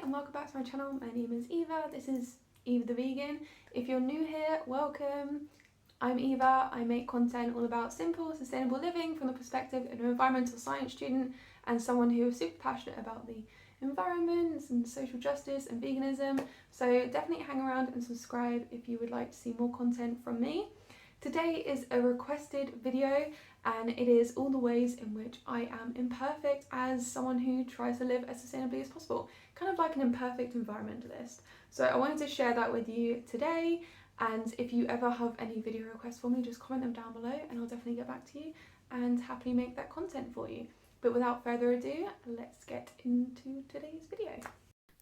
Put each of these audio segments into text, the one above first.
and welcome back to my channel. My name is Eva. This is Eva the Vegan. If you're new here, welcome. I'm Eva. I make content all about simple, sustainable living from the perspective of an environmental science student and someone who is super passionate about the environment and social justice and veganism. So definitely hang around and subscribe if you would like to see more content from me. Today is a requested video and it is all the ways in which I am imperfect as someone who tries to live as sustainably as possible, kind of like an imperfect environmentalist. So I wanted to share that with you today, and if you ever have any video requests for me, just comment them down below and I'll definitely get back to you and happily make that content for you. But without further ado, let's get into today's video.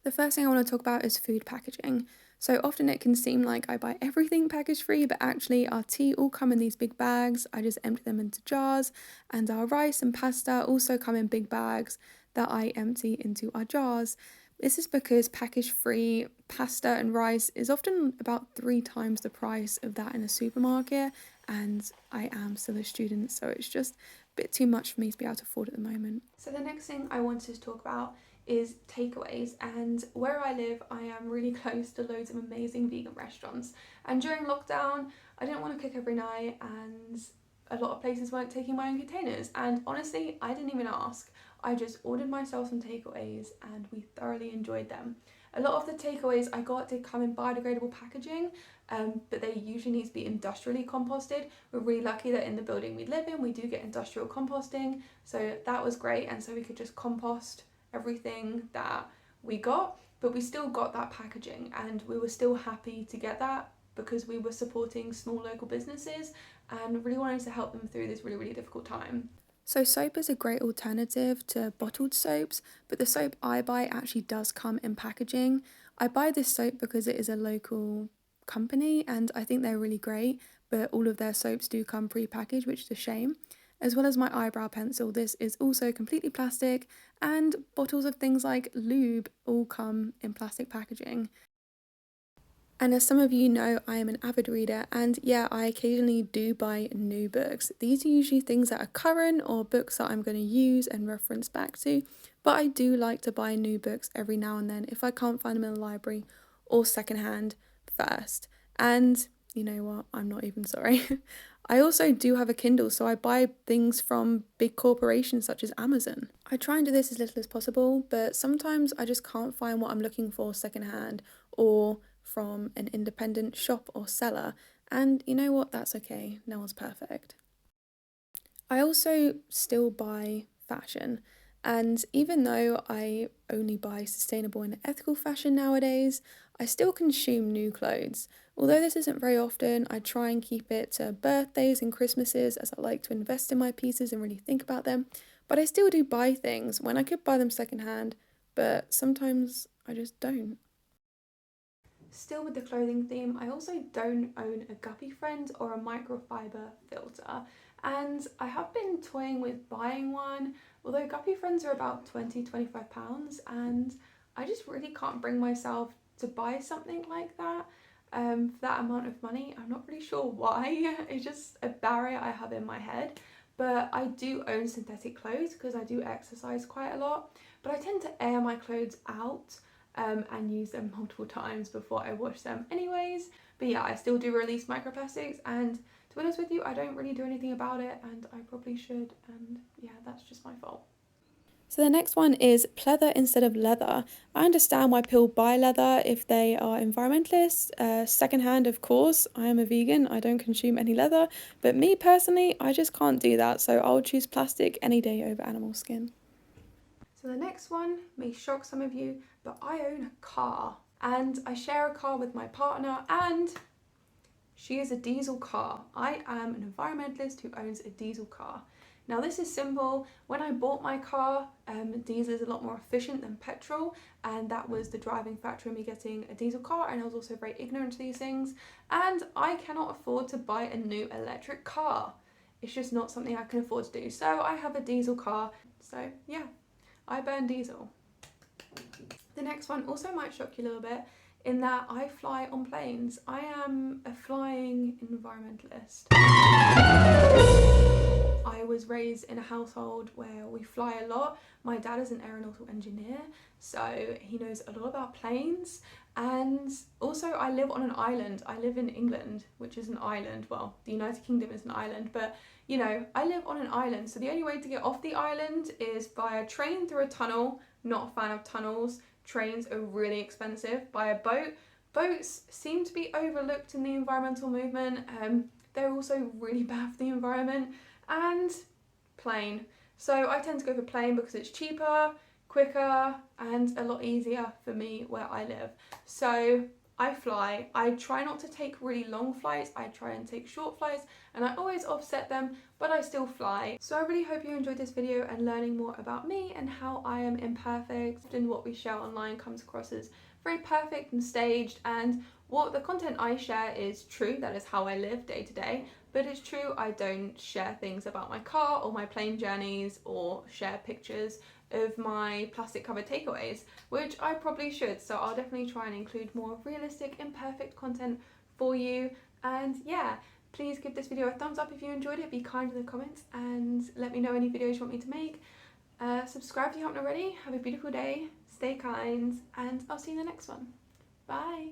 The first thing I want to talk about is food packaging. So often it can seem like I buy everything package free, but actually our tea all come in these big bags. I just empty them into jars, and our rice and pasta also come in big bags that I empty into our jars. This is because package free pasta and rice is often about 3 times the price of that in a supermarket, and I am still a student, so it's just a bit too much for me to be able to afford at the moment. So the next thing I wanted to talk about is takeaways, and where I live I am really close to loads of amazing vegan restaurants, and during lockdown I didn't want to cook every night and a lot of places weren't taking my own containers, and honestly I didn't even ask. I just ordered myself some takeaways and we thoroughly enjoyed them. A lot of the takeaways I got did come in biodegradable packaging, but they usually need to be industrially composted. We're really lucky that in the building we live in we do get industrial composting, so that was great, and so we could just compost everything that we got, but we still got that packaging and we were still happy to get that because we were supporting small local businesses and really wanted to help them through this really difficult time. So soap is a great alternative to bottled soaps, but the soap I buy actually does come in packaging. I buy this soap because it is a local company and I think they're really great, but all of their soaps do come pre-packaged, which is a shame. As well as my eyebrow pencil, this is also completely plastic, and bottles of things like lube all come in plastic packaging. And as some of you know, I am an avid reader, and yeah, I occasionally do buy new books. These are usually things that are current or books that I'm going to use and reference back to, but I do like to buy new books every now and then if I can't find them in the library or secondhand first. And you know what, I'm not even sorry. I also do have a Kindle, so I buy things from big corporations such as Amazon. I try and do this as little as possible, but sometimes I just can't find what I'm looking for secondhand or from an independent shop or seller, and you know what, that's okay, no one's perfect. I also still buy fashion, and even though I only buy sustainable and ethical fashion nowadays, I still consume new clothes. Although this isn't very often, I try and keep it to birthdays and Christmases, as I like to invest in my pieces and really think about them, but I still do buy things when I could buy them secondhand, but sometimes I just don't. Still with the clothing theme, I also don't own a Guppy Friend or a microfiber filter, and I have been toying with buying one, although Guppy Friends are about £20–25, and I just really can't bring myself to buy something like that for that amount of money. I'm not really sure why, it's just a barrier I have in my head. But I do own synthetic clothes because I do exercise quite a lot, but I tend to air my clothes out and use them multiple times before I wash them anyways. But yeah, I still do release microplastics, and to be honest with you, I don't really do anything about it, and I probably should, and yeah, that's just my fault. So the next one is pleather instead of leather. I understand why people buy leather if they are environmentalists. Secondhand, of course, I am a vegan, I don't consume any leather, but me personally, I just can't do that, so I'll choose plastic any day over animal skin. So the next one may shock some of you, but I own a car, and I share a car with my partner, and she is a diesel car. I am an environmentalist who owns a diesel car. Now this is simple. When I bought my car, diesel is a lot more efficient than petrol, and that was the driving factor in me getting a diesel car, and I was also very ignorant to these things, and I cannot afford to buy a new electric car. It's just not something I can afford to do, so I have a diesel car, so yeah. I burn diesel. The next one also might shock you a little bit in that I fly on planes. I am a flying environmentalist. I was raised in a household where we fly a lot. My dad is an aeronautical engineer, so he knows a lot about planes. And also I live on an island. I live in England, which is an island. Well, the United Kingdom is an island, but you know, I live on an island. So the only way to get off the island is via train through a tunnel. Not a fan of tunnels. Trains are really expensive. By a boat. Boats seem to be overlooked in the environmental movement. They're also really bad for the environment. And plane. So I tend to go for plane because it's cheaper, quicker, and a lot easier for me where I live. So I fly. I try not to take really long flights. I try and take short flights, and I always offset them, but I still fly. So I really hope you enjoyed this video and learning more about me and how I am imperfect. Often what we share online comes across as very perfect and staged, and what the content I share is true. That is how I live day to day. But it's true, I don't share things about my car or my plane journeys or share pictures of my plastic covered takeaways, which I probably should. So I'll definitely try and include more realistic, imperfect content for you. And yeah, please give this video a thumbs up if you enjoyed it. Be kind in the comments and let me know any videos you want me to make. Subscribe if you haven't already. Have a beautiful day, stay kind, and I'll see you in the next one. Bye.